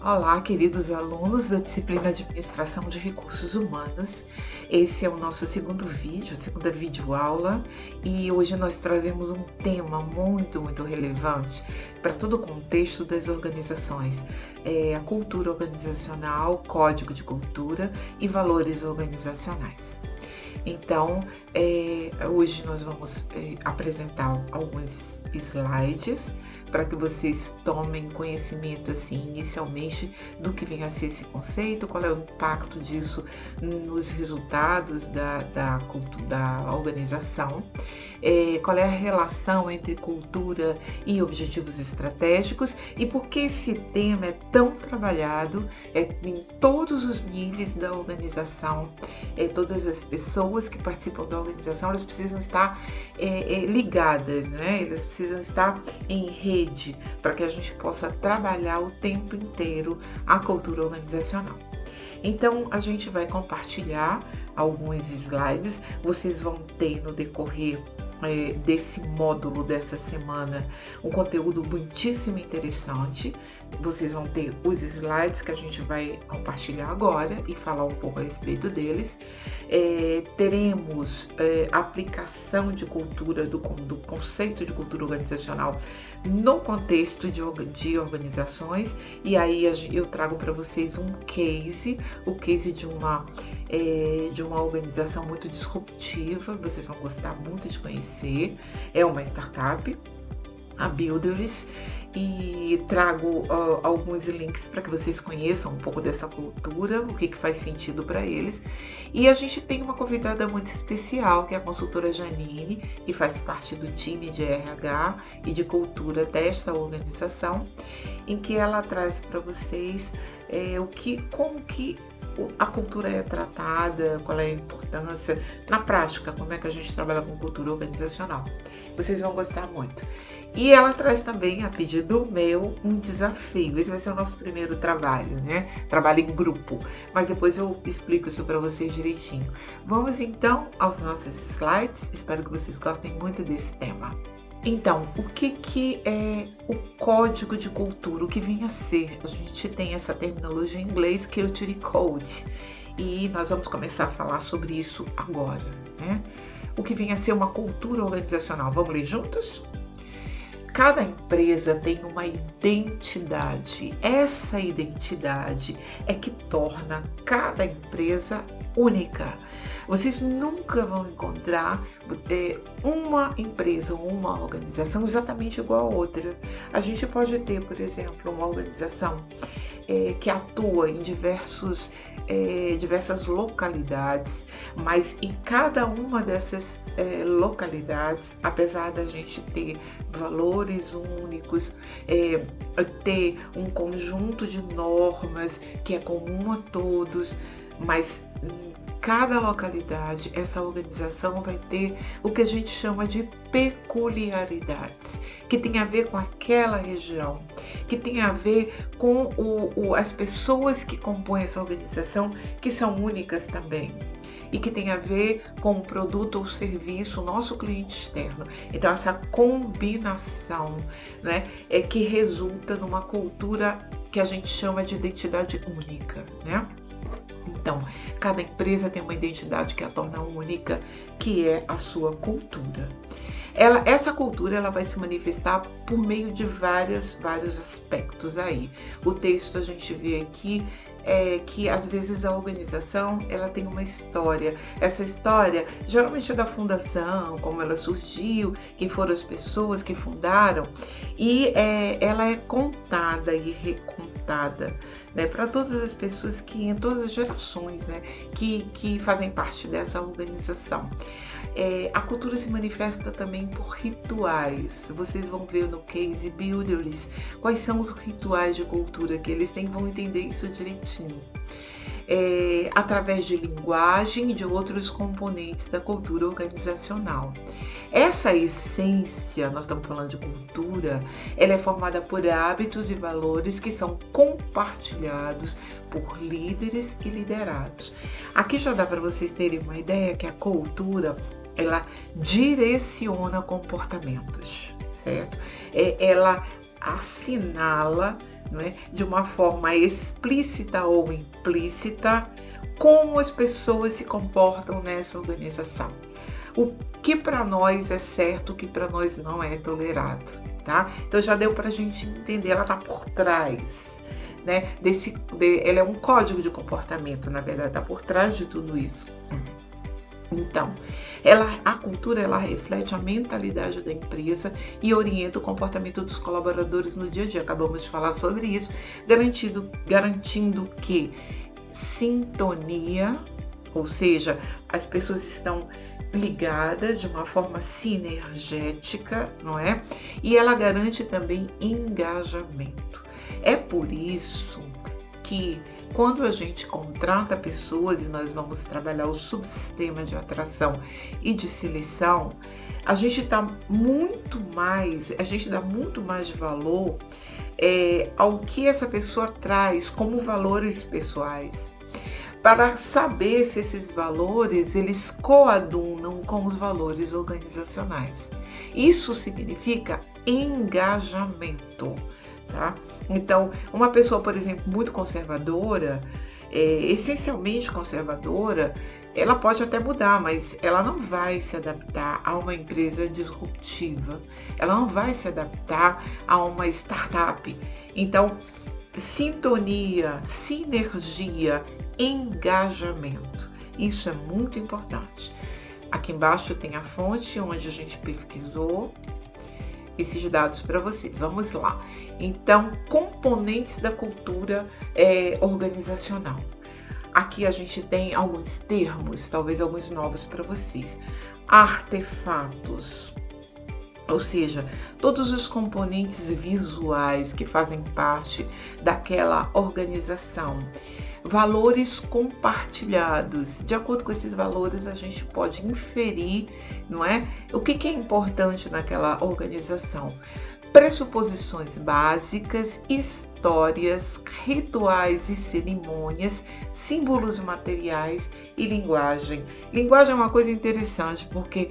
Olá, queridos alunos da disciplina de Administração de Recursos Humanos. Esse é o nosso segundo vídeo, segunda videoaula, e hoje nós trazemos um tema muito relevante para todo o contexto das organizações. A cultura organizacional, código de cultura e valores organizacionais. Então, hoje nós vamos apresentar alguns slides para que vocês tomem conhecimento, assim, inicialmente, do que vem a ser esse conceito, qual é o impacto disso nos resultados da organização, qual é a relação entre cultura e objetivos estratégicos e por que esse tema é tão trabalhado em todos os níveis da organização. Todas as pessoas que participam da organização, elas precisam estar ligadas, né? Elas precisam estar em rede para que a gente possa trabalhar o tempo inteiro a cultura organizacional. Então, a gente vai compartilhar alguns slides, vocês vão ter no decorrer desse módulo dessa semana um conteúdo muitíssimo interessante. Vocês vão ter os slides que a gente vai compartilhar agora e falar um pouco a respeito deles. Teremos aplicação de cultura, do conceito de cultura organizacional no contexto de organizações, e aí eu trago para vocês o case de uma organização muito disruptiva, vocês vão gostar muito de conhecer. É uma startup, a Builders, e trago alguns links para que vocês conheçam um pouco dessa cultura, o que faz sentido para eles. E a gente tem uma convidada muito especial, que é a consultora Janine, que faz parte do time de RH e de cultura desta organização, em que ela traz para vocês como que a cultura é tratada, qual é a importância na prática, como é que a gente trabalha com cultura organizacional. Vocês vão gostar muito. E ela traz também, a pedido meu, um desafio. Esse vai ser o nosso primeiro trabalho, né? Trabalho em grupo. Mas depois eu explico isso para vocês direitinho. Vamos então aos nossos slides. Espero que vocês gostem muito desse tema. Então, o que é o código de cultura? O que vem a ser? A gente tem essa terminologia em inglês, Culture Code. E nós vamos começar a falar sobre isso agora, né? O que vem a ser uma cultura organizacional? Vamos ler juntos? Cada empresa tem uma identidade. Essa identidade é que torna cada empresa única. Vocês nunca vão encontrar uma empresa ou uma organização exatamente igual a outra. A gente pode ter, por exemplo, uma organização que atua em diversas localidades, mas em cada uma dessas localidades, apesar da gente ter valores únicos, ter um conjunto de normas que é comum a todos, mas em cada localidade, essa organização vai ter o que a gente chama de peculiaridades, que tem a ver com aquela região, que tem a ver com as pessoas que compõem essa organização, que são únicas também, e que tem a ver com o produto ou serviço, o nosso cliente externo. Então, essa combinação, né, é que resulta numa cultura que a gente chama de identidade única, né? Então, cada empresa tem uma identidade que a torna única, que é a sua cultura. Essa cultura ela vai se manifestar por meio de vários aspectos aí. O texto a gente vê aqui que às vezes a organização ela tem uma história. Essa história geralmente é da fundação, como ela surgiu, quem foram as pessoas que fundaram, e ela é contada e recontada, né, para todas as pessoas em todas as gerações, né, que fazem parte dessa organização. A cultura se manifesta também por rituais. Vocês vão ver no case Builders quais são os rituais de cultura que eles têm, vão entender isso direitinho. Através de linguagem e de outros componentes da cultura organizacional. Essa essência, nós estamos falando de cultura, ela é formada por hábitos e valores que são compartilhados por líderes e liderados. Aqui já dá para vocês terem uma ideia que a cultura, ela direciona comportamentos, certo? Ela assinala não é? De uma forma explícita ou implícita, como as pessoas se comportam nessa organização. O que para nós é certo, o que para nós não é tolerado, tá? Então já deu para a gente entender, ela está por trás, né? Ela é um código de comportamento, na verdade, está por trás de tudo isso. Então, a cultura ela reflete a mentalidade da empresa e orienta o comportamento dos colaboradores no dia a dia. Acabamos de falar sobre isso, garantindo que sintonia, ou seja, as pessoas estão ligadas de uma forma sinergética, não é? E ela garante também engajamento. É por isso que quando a gente contrata pessoas e nós vamos trabalhar o subsistema de atração e de seleção, a gente dá muito mais de valor ao que essa pessoa traz como valores pessoais, para saber se esses valores eles coadunam com os valores organizacionais. Isso significa engajamento. Tá? Então, uma pessoa, por exemplo, muito conservadora, essencialmente conservadora, ela pode até mudar, mas ela não vai se adaptar a uma empresa disruptiva, ela não vai se adaptar a uma startup. Então, sintonia, sinergia, engajamento, isso é muito importante. Aqui embaixo tem a fonte onde a gente pesquisou esses dados para vocês. Vamos lá. Então, componentes da cultura organizacional. Aqui a gente tem alguns termos, talvez alguns novos para vocês. Artefatos, ou seja, todos os componentes visuais que fazem parte daquela organização. Valores compartilhados. De acordo com esses valores, a gente pode inferir, não é? O que é importante naquela organização. Pressuposições básicas, histórias, rituais e cerimônias, símbolos materiais e linguagem. Linguagem é uma coisa interessante porque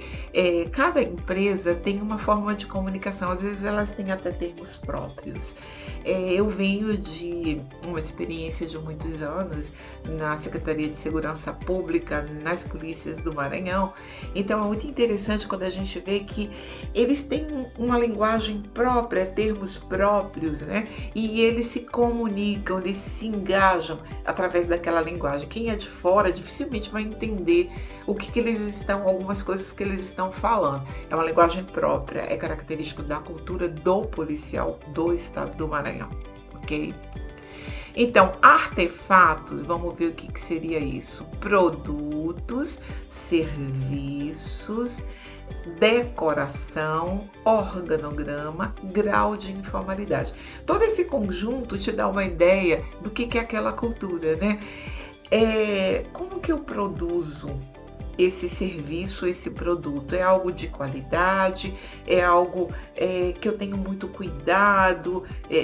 cada empresa tem uma forma de comunicação, às vezes elas têm até termos próprios. Eu venho de uma experiência de muitos anos na Secretaria de Segurança Pública, nas polícias do Maranhão, então é muito interessante quando a gente vê que eles têm uma linguagem própria, termos próprios, né? E eles se comunicam, eles se engajam através daquela linguagem. Quem é de fora dificilmente vai entender algumas coisas que eles estão falando. É uma linguagem própria, é característico da cultura do policial do estado do Maranhão, ok? Então, artefatos, vamos ver o que seria isso. Produtos, serviços, decoração, organograma, grau de informalidade. Todo esse conjunto te dá uma ideia do que é aquela cultura, né? Como que eu produzo esse serviço, esse produto? É algo de qualidade? É algo que eu tenho muito cuidado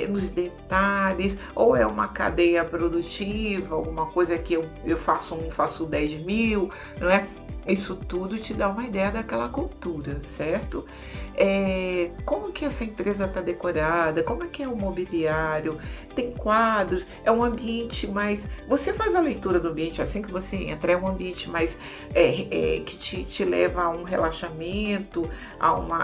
nos detalhes? Ou é uma cadeia produtiva, alguma coisa que eu faço 10 mil, não é? Isso tudo te dá uma ideia daquela cultura, certo? Como que essa empresa está decorada? Como é que é o mobiliário? Tem quadros? É um ambiente mais... Você faz a leitura do ambiente assim que você entra. É um ambiente mais... que te leva a um relaxamento,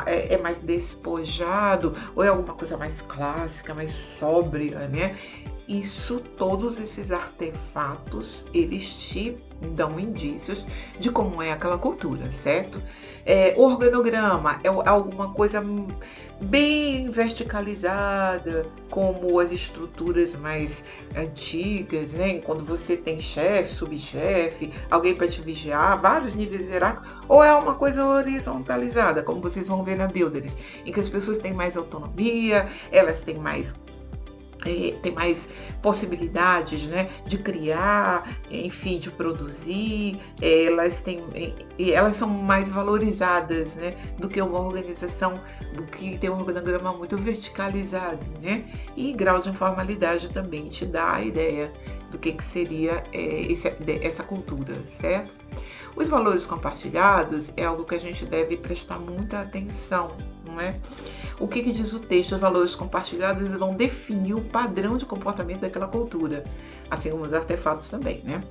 é mais despojado? Ou é alguma coisa mais clássica, mais sóbria, né? Todos esses artefatos, eles te dão indícios de como é aquela cultura, certo? Organograma é alguma coisa bem verticalizada, como as estruturas mais antigas, né? Quando você tem chefe, subchefe, alguém para te vigiar, vários níveis hierárquicos, ou é uma coisa horizontalizada, como vocês vão ver na Builders, em que as pessoas têm mais autonomia, elas têm mais possibilidades, né, de criar, enfim, de produzir, elas são mais valorizadas, né, do que uma organização que tem um organograma muito verticalizado, né, e grau de informalidade também te dá a ideia do que seria essa cultura, certo? Os valores compartilhados é algo que a gente deve prestar muita atenção, não é? O que diz o texto? Os valores compartilhados vão definir o padrão de comportamento daquela cultura, assim como os artefatos também, né?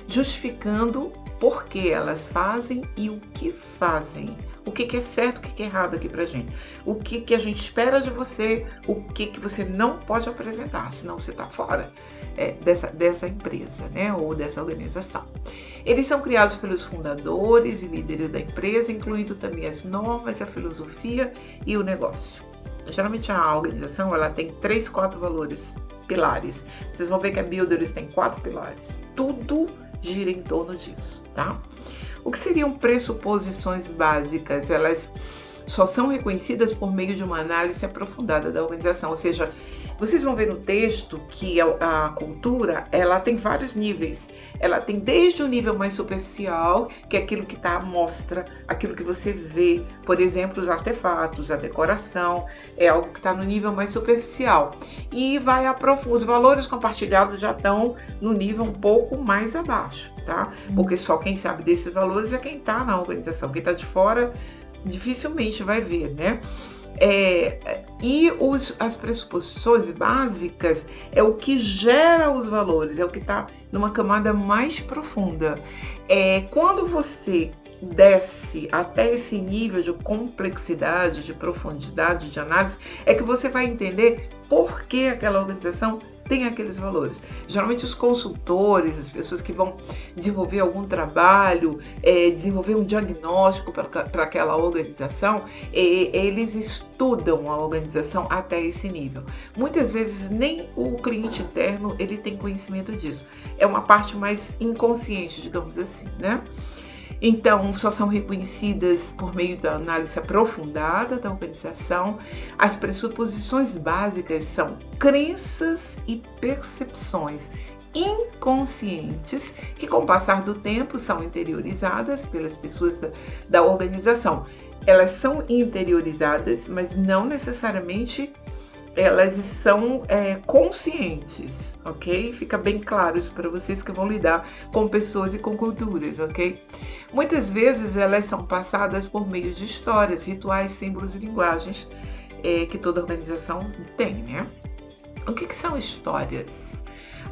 Justificando por que elas fazem e o que fazem. O que é certo, o que é errado aqui pra gente. O que a gente espera de você, o que você não pode apresentar, senão você está fora dessa empresa, né? Ou dessa organização. Eles são criados pelos fundadores e líderes da empresa, incluindo também as normas, a filosofia e o negócio. Geralmente a organização ela tem 3, 4 valores, pilares. Vocês vão ver que a Builders tem 4 pilares. Tudo gira em torno disso, tá? O que seriam pressuposições básicas? Elas só são reconhecidas por meio de uma análise aprofundada da organização, ou seja, vocês vão ver no texto que a cultura, ela tem vários níveis. Ela tem desde o nível mais superficial, que é aquilo que está à mostra, aquilo que você vê, por exemplo, os artefatos, a decoração, é algo que está no nível mais superficial. E vai os valores compartilhados já estão no nível um pouco mais abaixo, tá? Porque só quem sabe desses valores é quem está na organização. Quem está de fora dificilmente vai ver, né? As pressuposições básicas é o que gera os valores, é o que está numa camada mais profunda. Quando você desce até esse nível de complexidade, de profundidade, de análise, é que você vai entender por que aquela organização tem aqueles valores. Geralmente os consultores, as pessoas que vão desenvolver algum trabalho, desenvolver um diagnóstico para aquela organização, eles estudam a organização até esse nível. Muitas vezes nem o cliente interno ele tem conhecimento disso. É uma parte mais inconsciente, digamos assim, né? Então, só são reconhecidas por meio da análise aprofundada da organização. As pressuposições básicas são crenças e percepções inconscientes que, com o passar do tempo, são interiorizadas pelas pessoas da organização. Elas são interiorizadas, mas não necessariamente elas são conscientes, ok? Fica bem claro isso para vocês que vão lidar com pessoas e com culturas, ok? Muitas vezes elas são passadas por meio de histórias, rituais, símbolos e linguagens que toda organização tem, né? O que são histórias?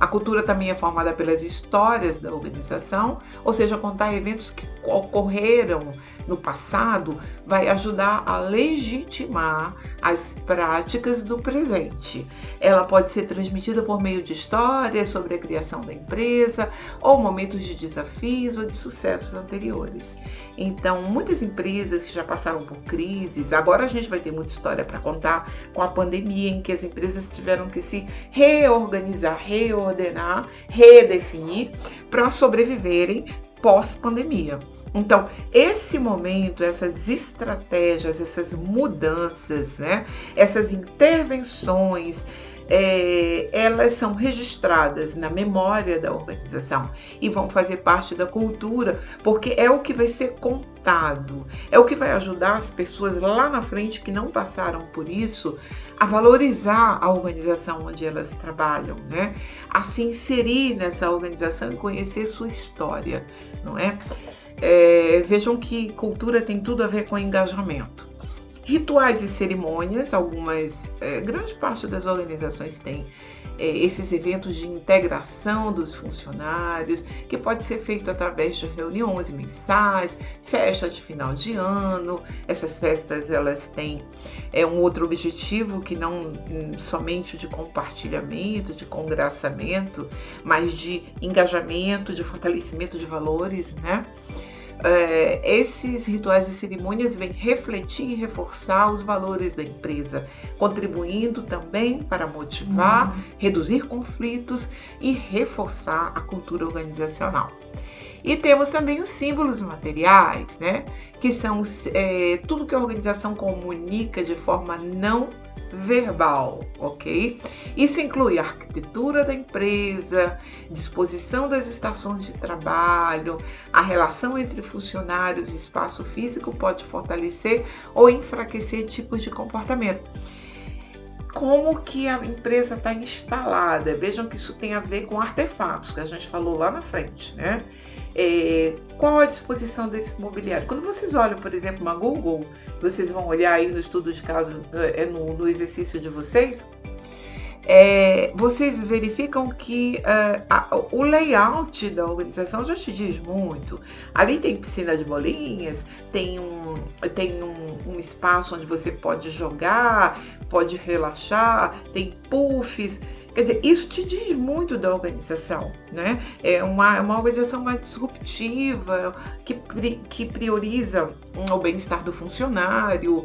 A cultura também é formada pelas histórias da organização, ou seja, contar eventos que ocorreram no passado vai ajudar a legitimar as práticas do presente. Ela pode ser transmitida por meio de histórias sobre a criação da empresa, ou momentos de desafios ou de sucessos anteriores. Então, muitas empresas que já passaram por crises, agora a gente vai ter muita história para contar com a pandemia, em que as empresas tiveram que se reorganizar, reordenar, redefinir para sobreviverem pós-pandemia. Então, esse momento, essas estratégias, essas mudanças, né, essas intervenções, elas são registradas na memória da organização e vão fazer parte da cultura, porque é o que vai ser contado, é o que vai ajudar as pessoas lá na frente que não passaram por isso a valorizar a organização onde elas trabalham, né? A se inserir nessa organização e conhecer sua história, não é? Vejam que cultura tem tudo a ver com engajamento. Rituais e cerimônias, grande parte das organizações tem esses eventos de integração dos funcionários, que pode ser feito através de reuniões mensais, festas de final de ano. Essas festas elas têm um outro objetivo que não somente de compartilhamento, de congraçamento, mas de engajamento, de fortalecimento de valores, né? Esses rituais e cerimônias vêm refletir e reforçar os valores da empresa, contribuindo também para motivar, reduzir conflitos e reforçar a cultura organizacional. E temos também os símbolos materiais, né? Que são tudo que a organização comunica de forma não verbal, ok? Isso inclui a arquitetura da empresa, disposição das estações de trabalho, a relação entre funcionários e espaço físico pode fortalecer ou enfraquecer tipos de comportamento. como que a empresa está instalada. Vejam que isso tem a ver com artefatos, que a gente falou lá na frente, né? Qual a disposição desse mobiliário? Quando vocês olham, por exemplo, uma Google, vocês vão olhar aí no estudo de caso, no exercício de vocês, vocês verificam que o layout da organização já te diz muito. Ali tem piscina de bolinhas, tem um espaço onde você pode jogar, pode relaxar, tem puffs. Quer dizer, isso te diz muito da organização, né? É uma organização mais disruptiva, que prioriza o bem-estar do funcionário,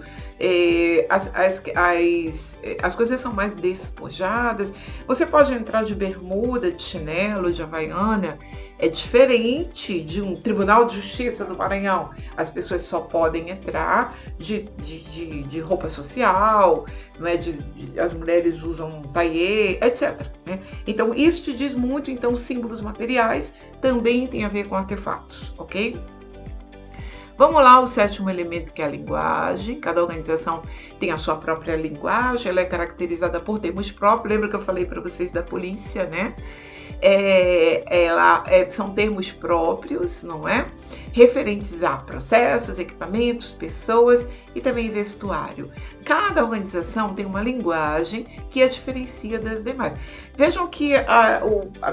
as coisas são mais despojadas. Você pode entrar de bermuda, de chinelo, de havaiana. É diferente de um Tribunal de Justiça do Maranhão. As pessoas só podem entrar de roupa social, não é? As mulheres usam taillé, etc. Né? Então, isso te diz muito. Então, símbolos materiais também tem a ver com artefatos, ok? Vamos lá, o 7º elemento, que é a linguagem. Cada organização tem a sua própria linguagem, ela é caracterizada por termos próprios. Lembra que eu falei para vocês da polícia, né? São termos próprios, não é? Referentes a processos, equipamentos, pessoas e também vestuário. Cada organização tem uma linguagem que a diferencia das demais. Vejam que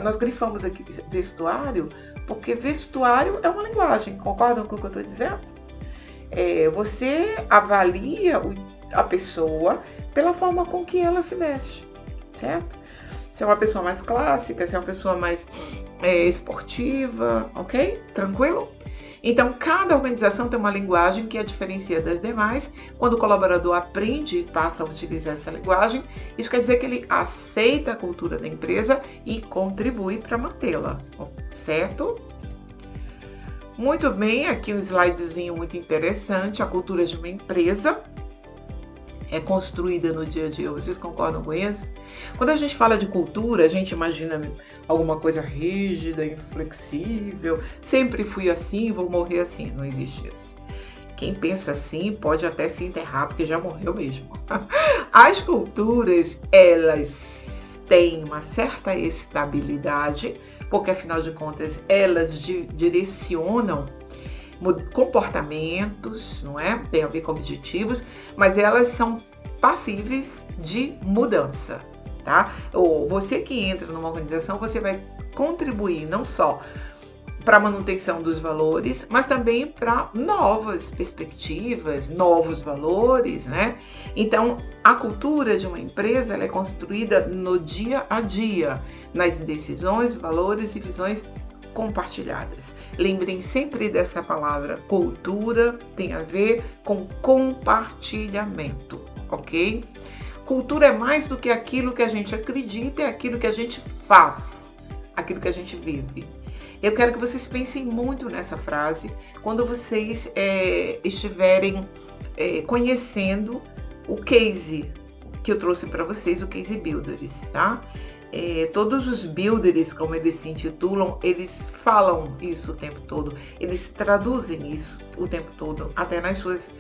nós grifamos aqui vestuário, porque vestuário é uma linguagem. Concordam com o que eu estou dizendo? Você avalia a pessoa pela forma com que ela se veste, certo? Se é uma pessoa mais clássica, se é uma pessoa mais esportiva, ok? Tranquilo? Então, cada organização tem uma linguagem que a diferencia das demais. Quando o colaborador aprende e passa a utilizar essa linguagem, isso quer dizer que ele aceita a cultura da empresa e contribui para mantê-la, certo? Muito bem, aqui um slidezinho muito interessante. A cultura de uma empresa é construída no dia a dia. Vocês concordam com isso? Quando a gente fala de cultura, a gente imagina alguma coisa rígida, inflexível. Sempre fui assim, vou morrer assim. Não existe isso. Quem pensa assim pode até se enterrar, porque já morreu mesmo. As culturas, elas têm uma certa estabilidade, porque afinal de contas elas direcionam comportamentos, não é? Tem a ver com objetivos, mas elas são passíveis de mudança, tá? Você que entra numa organização, você vai contribuir não só para a manutenção dos valores, mas também para novas perspectivas, novos valores, né? Então, a cultura de uma empresa, ela é construída no dia a dia, nas decisões, valores e visões compartilhadas. Lembrem sempre dessa palavra. Cultura tem a ver com compartilhamento, ok? Cultura é mais do que aquilo que a gente acredita, é aquilo que a gente faz, aquilo que a gente vive. Eu quero que vocês pensem muito nessa frase quando vocês estiverem conhecendo o case que eu trouxe para vocês, o Case Builders, tá? Todos os builders, como eles se intitulam, eles falam isso o tempo todo, eles traduzem isso o tempo todo, até nas suas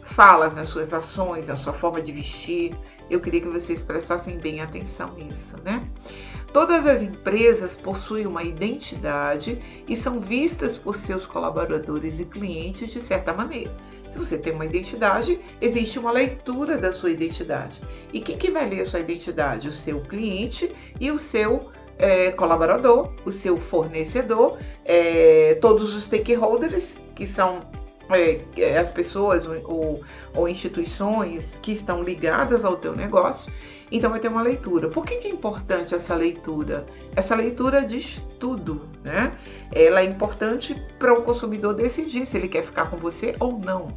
falas, nas suas ações, na sua forma de vestir. Eu queria que vocês prestassem bem atenção nisso, né? Todas as empresas possuem uma identidade e são vistas por seus colaboradores e clientes de certa maneira. Se você tem uma identidade, existe uma leitura da sua identidade. E quem que vai ler a sua identidade? O seu cliente e o seu colaborador, o seu fornecedor, todos os stakeholders, que são as pessoas ou instituições que estão ligadas ao teu negócio. Então vai ter uma leitura. Por que é importante essa leitura? Essa leitura diz tudo, né? Ela é importante para o consumidor decidir se ele quer ficar com você ou não,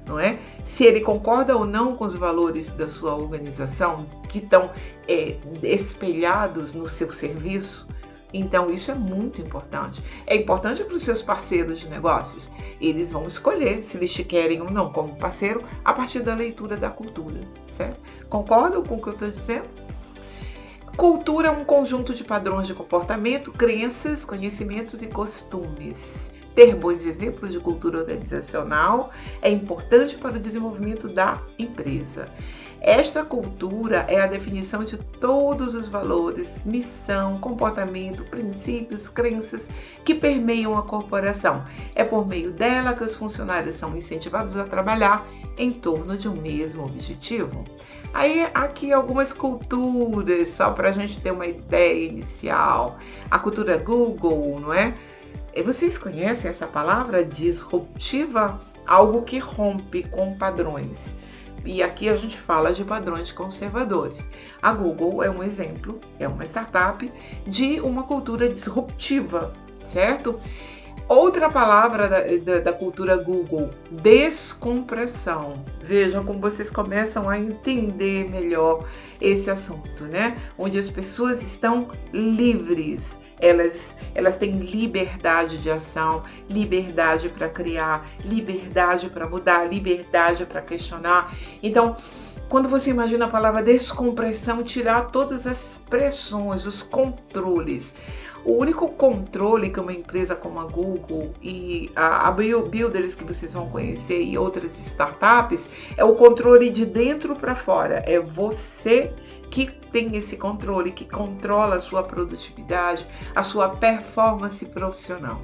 não é? Se ele concorda ou não com os valores da sua organização que estão espelhados no seu serviço. Então, isso é muito importante. É importante para os seus parceiros de negócios. Eles vão escolher se eles te querem ou não como parceiro a partir da leitura da cultura, certo? Concordam com o que eu estou dizendo? Cultura é um conjunto de padrões de comportamento, crenças, conhecimentos e costumes. Ter bons exemplos de cultura organizacional é importante para o desenvolvimento da empresa. Esta cultura é a definição de todos os valores, missão, comportamento, princípios, crenças que permeiam a corporação. É por meio dela que os funcionários são incentivados a trabalhar em torno de um mesmo objetivo. Aí, aqui algumas culturas, só para a gente ter uma ideia inicial. A cultura Google, não é? Vocês conhecem essa palavra disruptiva? Algo que rompe com padrões. E aqui a gente fala de padrões conservadores. A Google é um exemplo, é uma startup de uma cultura disruptiva, certo? Outra palavra da cultura Google, descompressão. Vejam como vocês começam a entender melhor esse assunto, né? Onde as pessoas estão livres, elas têm liberdade de ação, liberdade para criar, liberdade para mudar, liberdade para questionar. Então, quando você imagina a palavra descompressão, tirar todas as pressões, os controles. O único controle que uma empresa como a Google e a Builders, que vocês vão conhecer, e outras startups, é o controle de dentro para fora. É você que tem esse controle, que controla a sua produtividade, a sua performance profissional.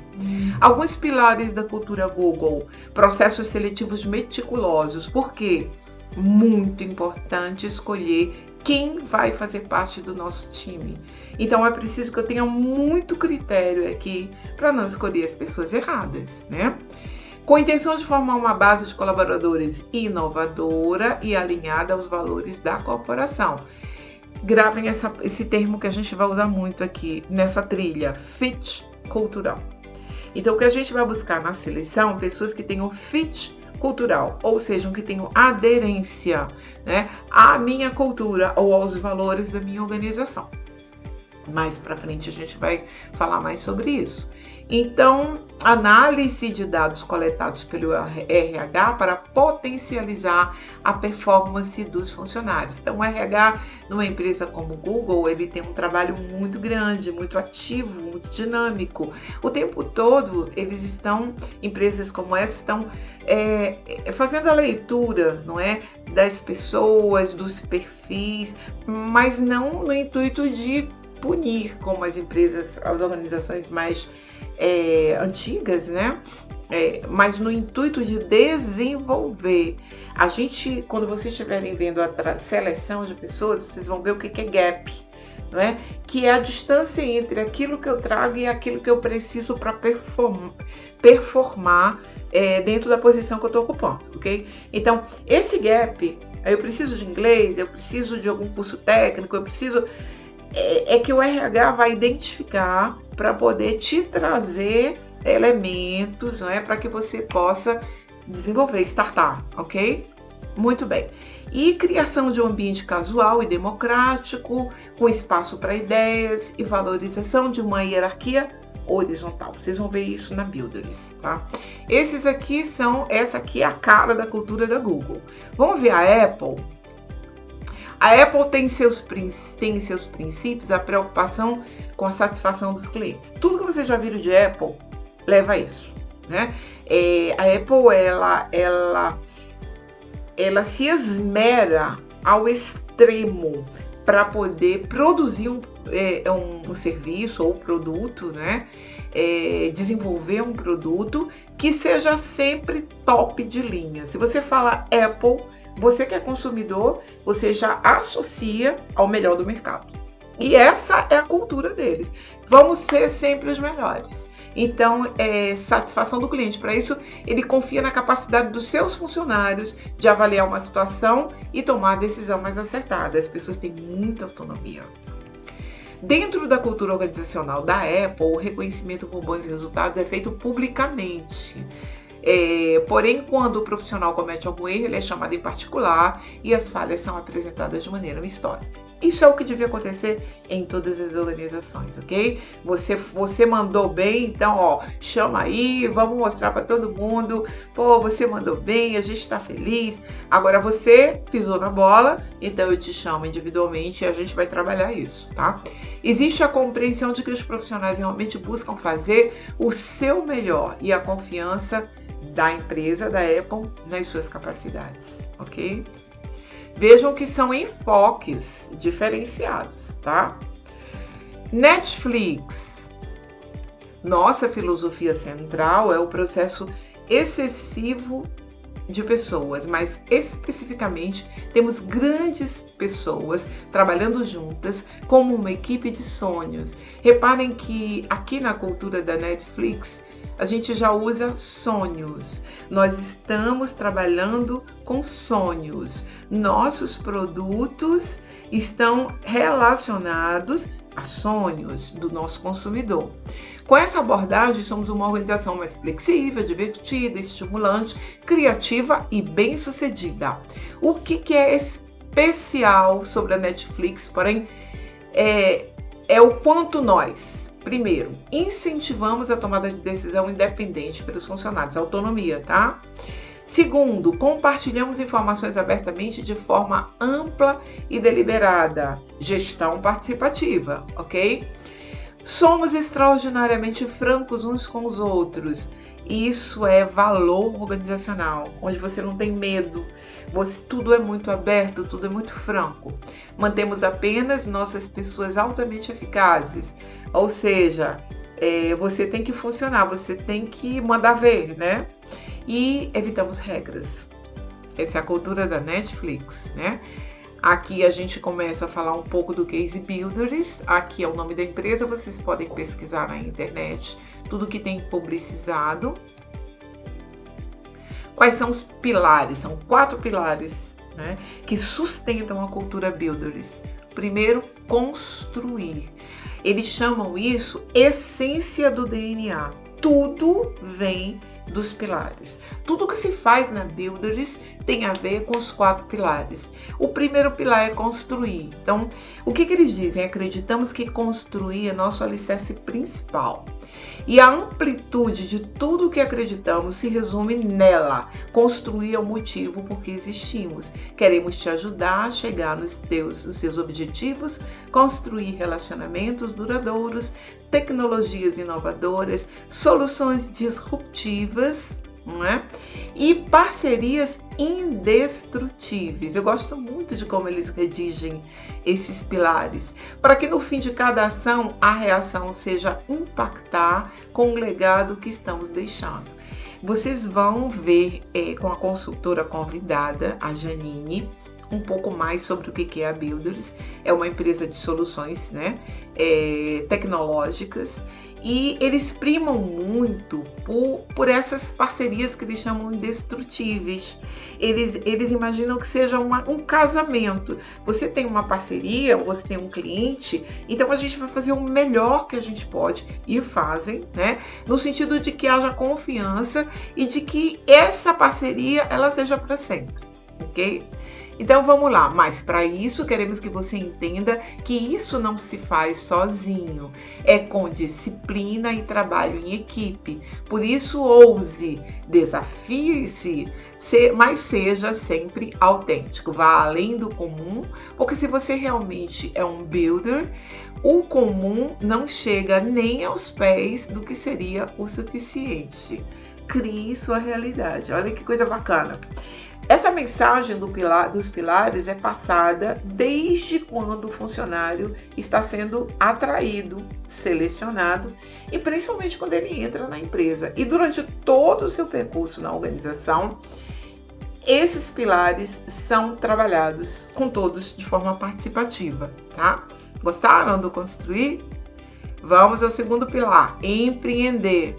Alguns pilares da cultura Google: processos seletivos meticulosos. Por quê? Muito importante escolher quem vai fazer parte do nosso time. Então é preciso que eu tenha muito critério aqui para não escolher as pessoas erradas, né? Com a intenção de formar uma base de colaboradores inovadora e alinhada aos valores da corporação. Gravem esse termo que a gente vai usar muito aqui nessa trilha, fit cultural. Então o que a gente vai buscar na seleção, pessoas que tenham fit cultural, ou seja, que tenham aderência, né, à minha cultura ou aos valores da minha organização. Mais para frente a gente vai falar mais sobre isso. Então, análise de dados coletados pelo RH para potencializar a performance dos funcionários. Então, o RH, numa empresa como o Google, ele tem um trabalho muito grande, muito ativo, muito dinâmico. O tempo todo, empresas como essa estão fazendo a leitura, não é, das pessoas, dos perfis, mas não no intuito de punir, como as organizações mais antigas, né? Mas no intuito de desenvolver. Quando vocês estiverem vendo a seleção de pessoas, vocês vão ver o que é gap, não é? Que é a distância entre aquilo que eu trago e aquilo que eu preciso para performar dentro da posição que eu estou ocupando, ok? Então, esse gap, eu preciso de inglês, eu preciso de algum curso técnico, eu preciso... É que o RH vai identificar para poder te trazer elementos, não é? Para que você possa desenvolver, startar, ok? Muito bem. E criação de um ambiente casual e democrático, com espaço para ideias e valorização de uma hierarquia horizontal. Vocês vão ver isso na Builders, tá? Essa aqui é a cara da cultura da Google. Vamos ver a Apple. A Apple tem em seus princípios a preocupação com a satisfação dos clientes. Tudo que vocês já viram de Apple leva a isso, né? A Apple, ela se esmera ao extremo para poder produzir um serviço ou produto, né? Desenvolver um produto que seja sempre top de linha. Se você fala Apple, você que é consumidor, você já associa ao melhor do mercado. E essa é a cultura deles. Vamos ser sempre os melhores. Então, satisfação do cliente. Para isso, ele confia na capacidade dos seus funcionários de avaliar uma situação e tomar a decisão mais acertada. As pessoas têm muita autonomia. Dentro da cultura organizacional da Apple, o reconhecimento por bons resultados é feito publicamente. Porém, quando o profissional comete algum erro, ele é chamado em particular e as falhas são apresentadas de maneira amistosa. Isso é o que devia acontecer em todas as organizações, ok? Você mandou bem, então, chama aí, vamos mostrar para todo mundo. Pô, você mandou bem, a gente está feliz. Agora você pisou na bola, então eu te chamo individualmente e a gente vai trabalhar isso, tá? Existe a compreensão de que os profissionais realmente buscam fazer o seu melhor e a confiança da empresa, da Apple, nas suas capacidades, ok? Vejam que são enfoques diferenciados, tá? Netflix. Nossa filosofia central é o processo excessivo de pessoas, mas especificamente temos grandes pessoas trabalhando juntas como uma equipe de sonhos. Reparem que aqui na cultura da Netflix a gente já usa sonhos. Nós estamos trabalhando com sonhos. Nossos produtos estão relacionados a sonhos do nosso consumidor. Com essa abordagem, somos uma organização mais flexível, divertida, estimulante, criativa e bem-sucedida. O que é especial sobre a Netflix, porém, é o quanto nós, primeiro, incentivamos a tomada de decisão independente pelos funcionários, autonomia, tá? Segundo, compartilhamos informações abertamente de forma ampla e deliberada, gestão participativa, ok? Somos extraordinariamente francos uns com os outros. Isso é valor organizacional, onde você não tem medo, tudo é muito aberto, tudo é muito franco. Mantemos apenas nossas pessoas altamente eficazes, ou seja, você tem que funcionar, você tem que mandar ver, né? E evitamos regras. Essa é a cultura da Netflix, né? Aqui a gente começa a falar um pouco do Case Builders. Aqui é o nome da empresa, vocês podem pesquisar na internet tudo que tem publicizado. Quais são os pilares? São 4 pilares, né, que sustentam a cultura Builders. Primeiro, construir. Eles chamam isso essência do DNA. Tudo vem dos pilares. Tudo que se faz na Builders tem a ver com os 4 pilares. O primeiro pilar é construir. Então, o que eles dizem? Acreditamos que construir é nosso alicerce principal. E a amplitude de tudo o que acreditamos se resume nela. Construir é o motivo por que existimos. Queremos te ajudar a chegar nos seus objetivos, construir relacionamentos duradouros, tecnologias inovadoras, soluções disruptivas, não é? E parcerias indestrutíveis. Eu gosto muito de como eles redigem esses pilares, para que no fim de cada ação, a reação seja impactar com o legado que estamos deixando. Vocês vão ver com a consultora convidada, a Janine, um pouco mais sobre o que é a Builders. É uma empresa de soluções, né, tecnológicas, e eles primam muito por essas parcerias que eles chamam indestrutíveis. Eles imaginam que seja um casamento. Você tem uma parceria, você tem um cliente, então a gente vai fazer o melhor que a gente pode, e fazem, né, no sentido de que haja confiança e de que essa parceria ela seja para sempre, ok? Então vamos lá, mas para isso queremos que você entenda que isso não se faz sozinho, é com disciplina e trabalho em equipe. Por isso ouse, desafie-se, mas seja sempre autêntico, vá além do comum, porque se você realmente é um builder, o comum não chega nem aos pés do que seria o suficiente. Crie sua realidade, olha que coisa bacana. Essa mensagem dos pilares é passada desde quando o funcionário está sendo atraído, selecionado e principalmente quando ele entra na empresa. E durante todo o seu percurso na organização, esses pilares são trabalhados com todos de forma participativa, tá? Gostaram do construir? Vamos ao segundo pilar, empreender.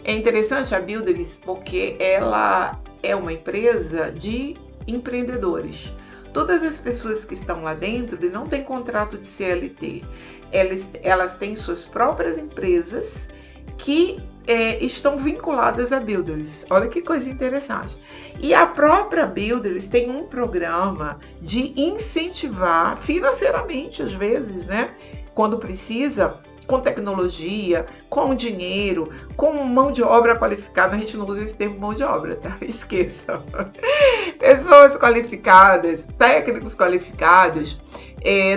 É interessante a Builders porque ela é uma empresa de empreendedores. Todas as pessoas que estão lá dentro não têm contrato de CLT. Elas têm suas próprias empresas que estão vinculadas a Builders. Olha que coisa interessante. E a própria Builders tem um programa de incentivar financeiramente, às vezes, né, quando precisa, com tecnologia, com dinheiro, com mão de obra qualificada. A gente não usa esse termo mão de obra, tá? Esqueça. Pessoas qualificadas, técnicos qualificados,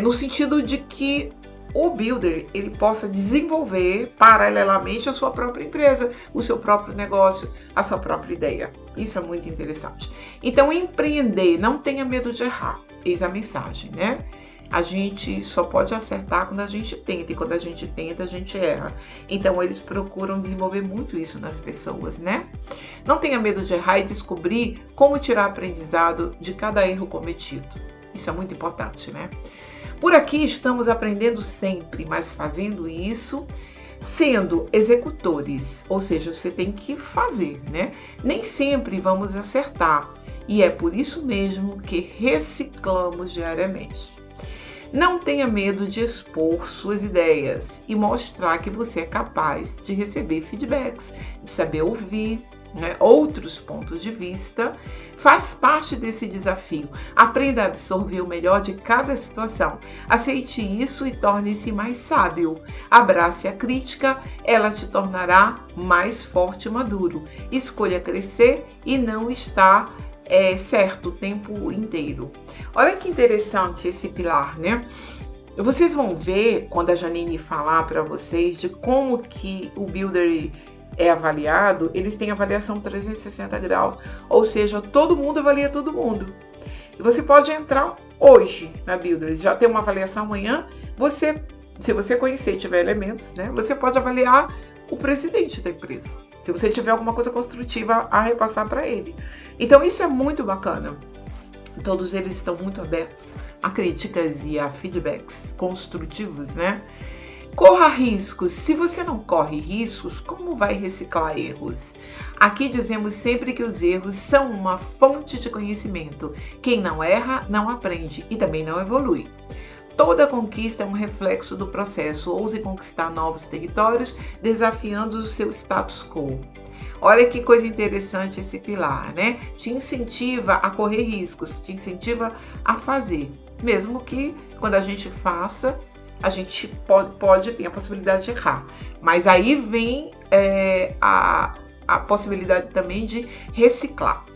no sentido de que o builder ele possa desenvolver paralelamente a sua própria empresa, o seu próprio negócio, a sua própria ideia. Isso é muito interessante. Então, empreender, não tenha medo de errar. Eis a mensagem, né? A gente só pode acertar quando a gente tenta, e quando a gente tenta, a gente erra. Então, eles procuram desenvolver muito isso nas pessoas, né? Não tenha medo de errar e descobrir como tirar aprendizado de cada erro cometido. Isso é muito importante, né? Por aqui estamos aprendendo sempre, mas fazendo isso sendo executores, ou seja, você tem que fazer, né? Nem sempre vamos acertar, e é por isso mesmo que reciclamos diariamente. Não tenha medo de expor suas ideias e mostrar que você é capaz de receber feedbacks, de saber ouvir, né, outros pontos de vista. Faz parte desse desafio. Aprenda a absorver o melhor de cada situação. Aceite isso e torne-se mais sábio. Abrace a crítica, ela te tornará mais forte e maduro. Escolha crescer e não estar certo o tempo inteiro. Olha que interessante esse pilar, né? Vocês vão ver quando a Janine falar para vocês de como que o builder é avaliado. Eles têm avaliação 360 graus, ou seja, todo mundo avalia todo mundo. E você pode entrar hoje na Builders, já tem uma avaliação amanhã. Se você conhecer e tiver elementos, né, você pode avaliar o presidente da empresa, se você tiver alguma coisa construtiva a repassar para ele. Então isso é muito bacana. Todos eles estão muito abertos a críticas e a feedbacks construtivos, né? Corra riscos. Se você não corre riscos, como vai reciclar erros? Aqui dizemos sempre que os erros são uma fonte de conhecimento. Quem não erra, não aprende e também não evolui. Toda conquista é um reflexo do processo. Ouse conquistar novos territórios, desafiando o seu status quo. Olha que coisa interessante esse pilar, né? Te incentiva a correr riscos, te incentiva a fazer. Mesmo que quando a gente faça, a gente pode ter a possibilidade de errar. Mas aí vem a possibilidade também de reciclar.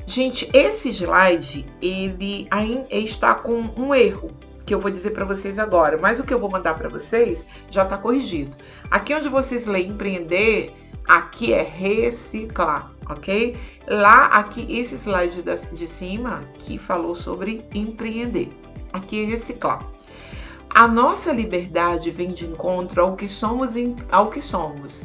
Gente, esse slide, ele está com um erro, que eu vou dizer para vocês agora. Mas o que eu vou mandar para vocês já está corrigido. Aqui onde vocês leem empreender, aqui é reciclar, ok? Aqui, esse slide de cima, que falou sobre empreender. Aqui é reciclar. A nossa liberdade vem de encontro ao que somos,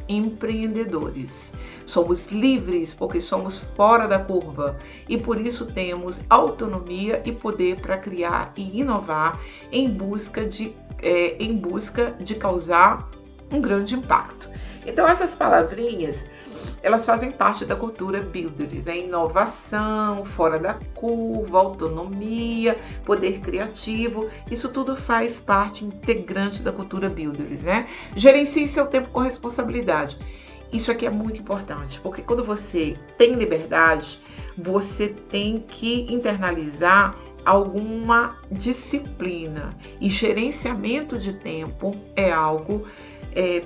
empreendedores. Somos livres porque somos fora da curva e por isso temos autonomia e poder para criar e inovar em busca de causar um grande impacto. Então essas palavrinhas, elas fazem parte da cultura Builders, né? Inovação, fora da curva, autonomia, poder criativo, isso tudo faz parte integrante da cultura Builders, né? Gerencie seu tempo com responsabilidade. Isso aqui é muito importante, porque quando você tem liberdade, você tem que internalizar alguma disciplina. E gerenciamento de tempo é algo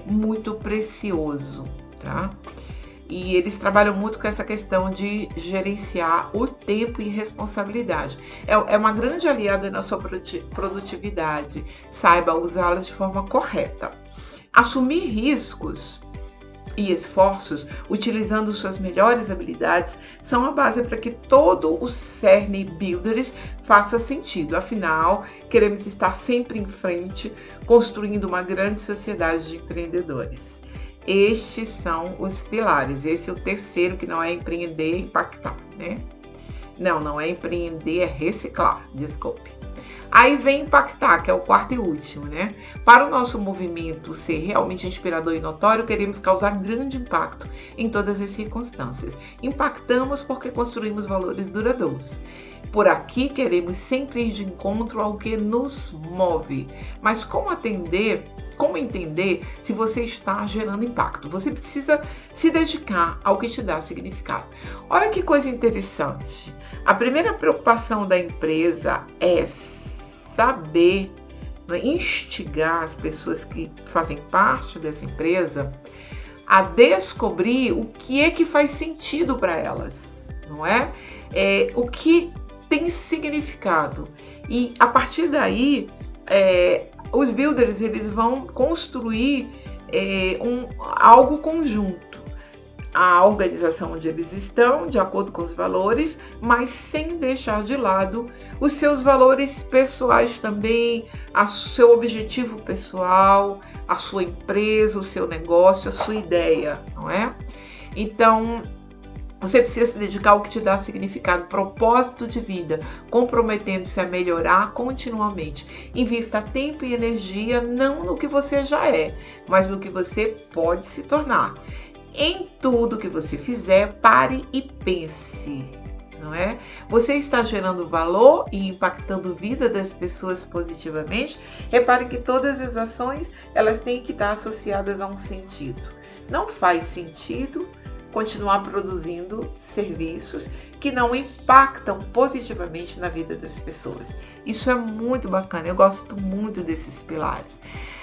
muito precioso, tá? E eles trabalham muito com essa questão de gerenciar o tempo e responsabilidade. É uma grande aliada na sua produtividade. Saiba usá-la de forma correta. Assumir riscos e esforços, utilizando suas melhores habilidades, são a base para que todo o cerne Builders faça sentido. Afinal, queremos estar sempre em frente, construindo uma grande sociedade de empreendedores. Estes são os pilares. Esse é o terceiro, que não é empreender, é impactar, né? Não é empreender, é reciclar, desculpe. Aí vem impactar, que é o quarto e último, né? Para o nosso movimento ser realmente inspirador e notório, queremos causar grande impacto em todas as circunstâncias. Impactamos porque construímos valores duradouros. Por aqui queremos sempre ir de encontro ao que nos move. Mas como entender se você está gerando impacto? Você precisa se dedicar ao que te dá significado. Olha que coisa interessante. A primeira preocupação da empresa é saber, instigar as pessoas que fazem parte dessa empresa a descobrir o que é que faz sentido para elas, não é? O que tem significado. E a partir daí, os builders eles vão construir algo conjunto. A organização onde eles estão, de acordo com os valores, mas sem deixar de lado os seus valores pessoais também, o seu objetivo pessoal, a sua empresa, o seu negócio, a sua ideia, não é? Então, você precisa se dedicar ao que te dá significado, propósito de vida, comprometendo-se a melhorar continuamente. Invista tempo e energia não no que você já é, mas no que você pode se tornar. Em tudo que você fizer, pare e pense, não é? Você está gerando valor e impactando a vida das pessoas positivamente? Repare que todas as ações, elas têm que estar associadas a um sentido. Não faz sentido continuar produzindo serviços que não impactam positivamente na vida das pessoas. Isso é muito bacana, eu gosto muito desses pilares.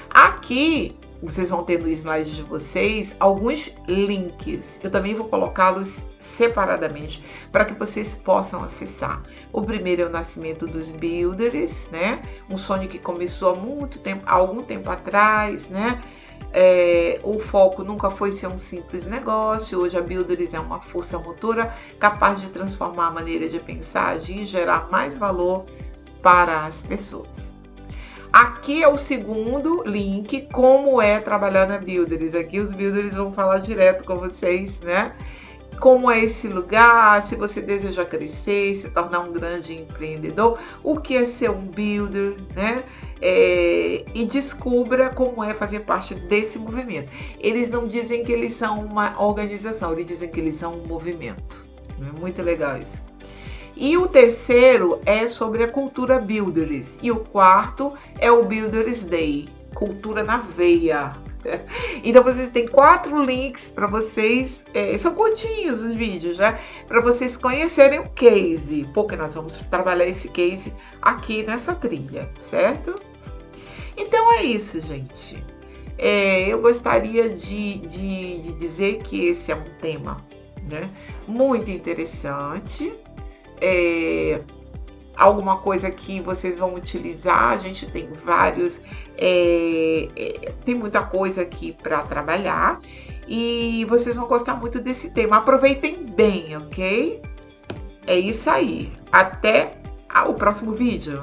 Aqui, vocês vão ter no slide de vocês alguns links. Eu também vou colocá-los separadamente para que vocês possam acessar. O primeiro é o nascimento dos builders, né? Um sonho que começou há algum tempo atrás, né? O foco nunca foi ser um simples negócio. Hoje a Builders é uma força motora capaz de transformar a maneira de pensar, agir e gerar mais valor para as pessoas. Aqui é o segundo link, como é trabalhar na Builders. Aqui os Builders vão falar direto com vocês, né? Como é esse lugar, se você deseja crescer, se tornar um grande empreendedor, o que é ser um builder, né? E descubra como é fazer parte desse movimento. Eles não dizem que eles são uma organização, eles dizem que eles são um movimento. É muito legal isso. E o terceiro é sobre a cultura Builders. E o quarto é o Builders Day, cultura na veia. Então vocês têm 4 links para vocês, são curtinhos os vídeos, né? Para vocês conhecerem o case, porque nós vamos trabalhar esse case aqui nessa trilha, certo? Então é isso, gente. Eu gostaria de dizer que esse é um tema, né, muito interessante. Alguma coisa que vocês vão utilizar, a gente tem vários, tem muita coisa aqui para trabalhar e vocês vão gostar muito desse tema. Aproveitem bem, ok? É isso aí. Até o próximo vídeo.